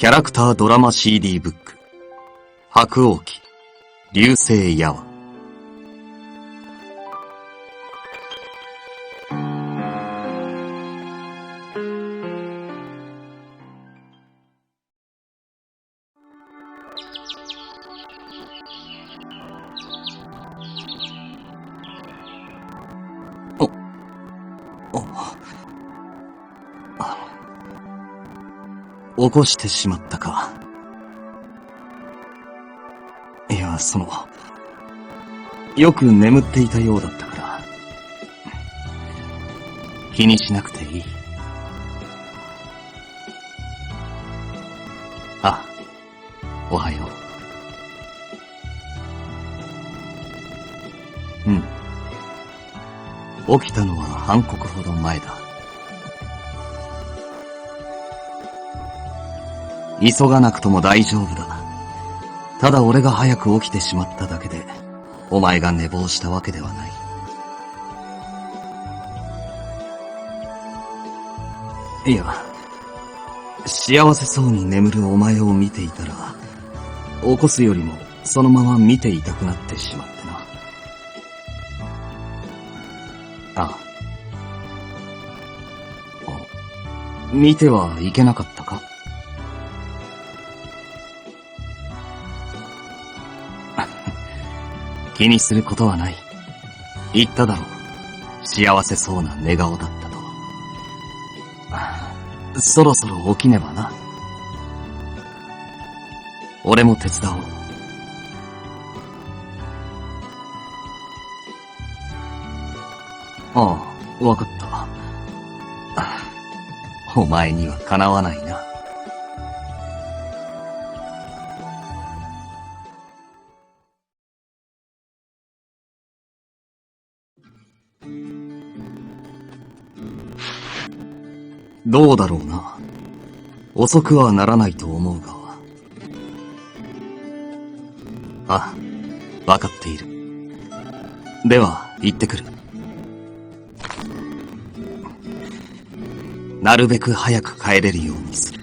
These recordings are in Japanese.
キャラクタードラマ CD ブック白鸚記流星矢は起こしてしまったか。いや、よく眠っていたようだったから。気にしなくていい。あ、おはよう。起きたのは半刻ほど前だ。急がなくとも大丈夫だ。ただ俺が早く起きてしまっただけで、お前が寝坊したわけではない。いや、幸せそうに眠るお前を見ていたら、起こすよりもそのまま見ていたくなってしまってな。ああ。見てはいけなかったか？気にすることはない。言っただろう。幸せそうな寝顔だったと。そろそろ起きねばな。俺も手伝おう。ああ、わかった。お前にはかなわないな。どうだろうな。遅くはならないと思うが。あ、わかっている。では、行ってくる。なるべく早く帰れるようにする。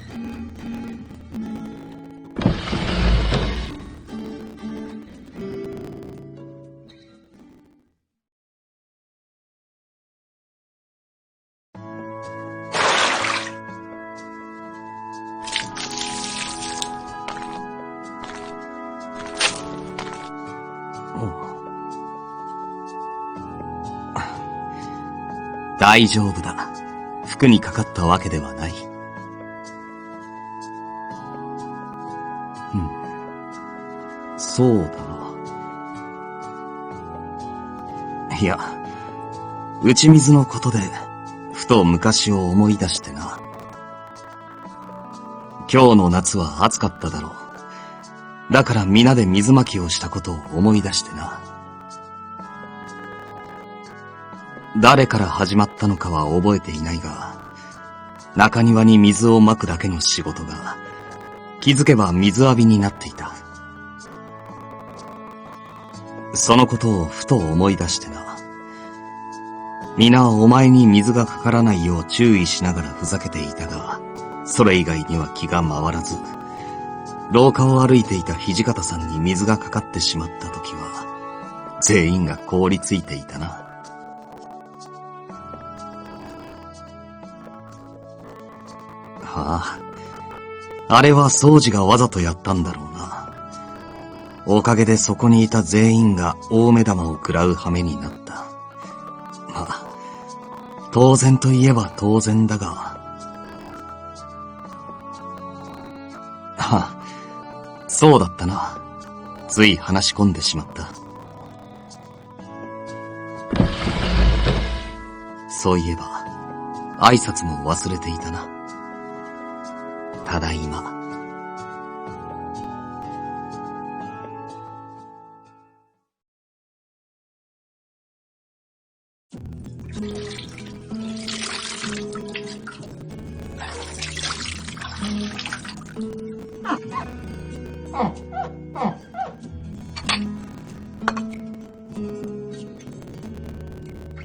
大丈夫だ。服にかかったわけではない。そうだな。いや、打ち水のことで、ふと昔を思い出してな。今日の夏は暑かっただろう。だから皆で水まきをしたことを思い出してな。誰から始まったのかは覚えていないが、中庭に水をまくだけの仕事が、気づけば水浴びになっていた。そのことをふと思い出してな。皆お前に水がかからないよう注意しながらふざけていたが、それ以外には気が回らず、廊下を歩いていた土方さんに水がかかってしまった時は、全員が凍りついていたな。あれは掃除がわざとやったんだろうな。おかげでそこにいた全員が大目玉を食らう羽目になった。まあ、当然といえば当然だが。そうだったな。つい話し込んでしまった。そういえば、挨拶も忘れていたな。ただいま。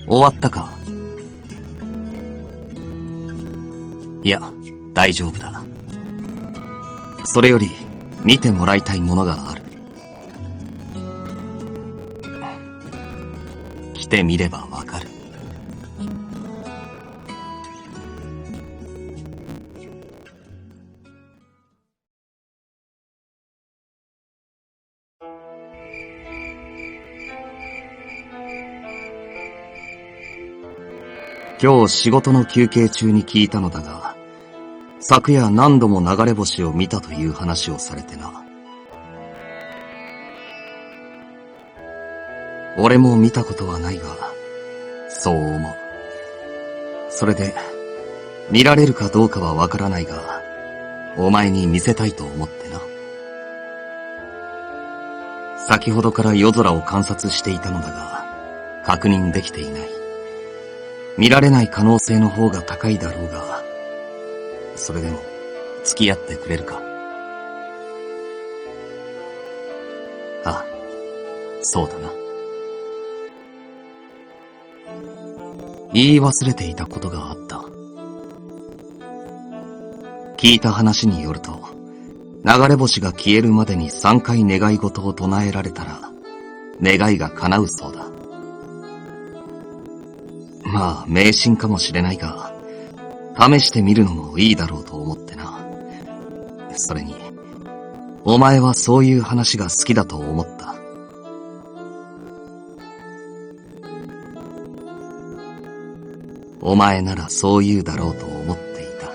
終わったか？いや、大丈夫だ。それより見てもらいたいものがある。来てみればわかる。今日仕事の休憩中に聞いたのだが、昨夜何度も流れ星を見たという話をされてな。俺も見たことはないが、そう思う。それで、見られるかどうかはわからないが、お前に見せたいと思ってな。先ほどから夜空を観察していたのだが、確認できていない。見られない可能性の方が高いだろうが、それでも付き合ってくれるか？ああ、そうだな。言い忘れていたことがあった。聞いた話によると、流れ星が消えるまでに3回願い事を唱えられたら、願いが叶うそうだ。まあ、迷信かもしれないが、試してみるのもいいだろうと思ってな。それに、お前はそういう話が好きだと思った。お前ならそう言うだろうと思っていた。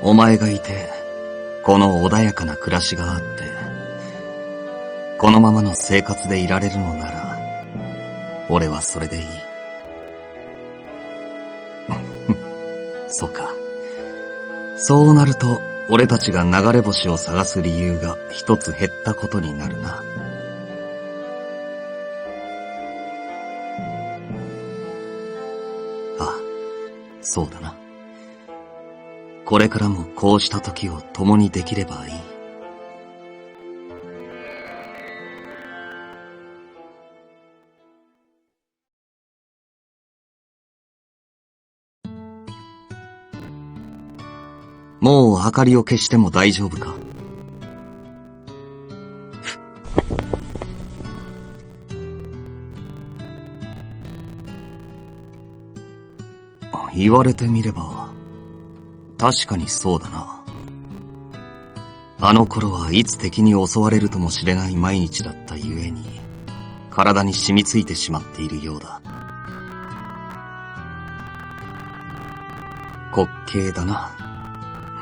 お前がいて、この穏やかな暮らしがあって、このままの生活でいられるのなら、俺はそれでいい。そうか。そうなると、俺たちが流れ星を探す理由が一つ減ったことになるな。ああ、そうだな。これからもこうした時を共にできればいい。もう明かりを消しても大丈夫か？言われてみれば、確かにそうだな。あの頃はいつ敵に襲われるともしれない毎日だったゆえに、体に染みついてしまっているようだ。滑稽だな。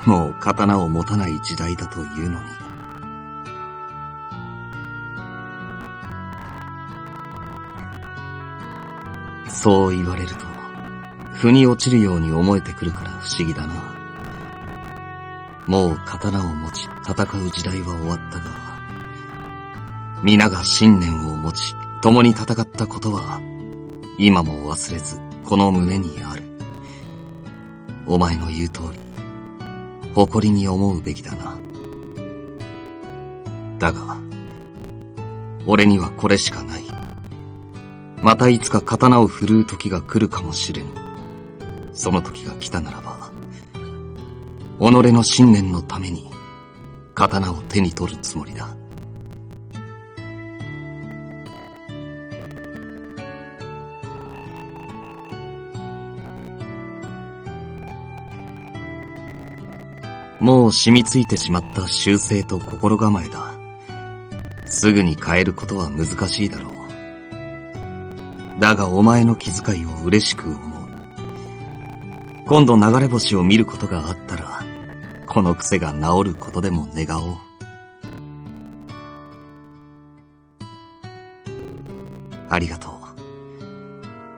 もう刀を持たない時代だというのに。そう言われると、腑に落ちるように思えてくるから不思議だな。もう刀を持ち戦う時代は終わったが、皆が信念を持ち共に戦ったことは、今も忘れずこの胸にある。お前の言う通り、誇りに思うべきだな。だが、俺にはこれしかない。またいつか刀を振るう時が来るかもしれぬ。その時が来たならば、己の信念のために刀を手に取るつもりだ。もう染みついてしまった習性と心構えだ。すぐに変えることは難しいだろう。だがお前の気遣いを嬉しく思う。今度流れ星を見ることがあったら、この癖が治ることでも願おう。ありがとう。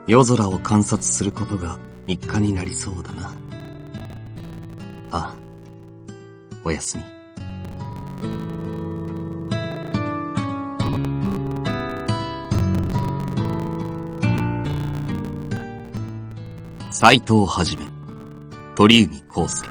夜空を観察することが日課になりそうだな。ああ、おやすみ。斉藤はじめ、鳥海浩介。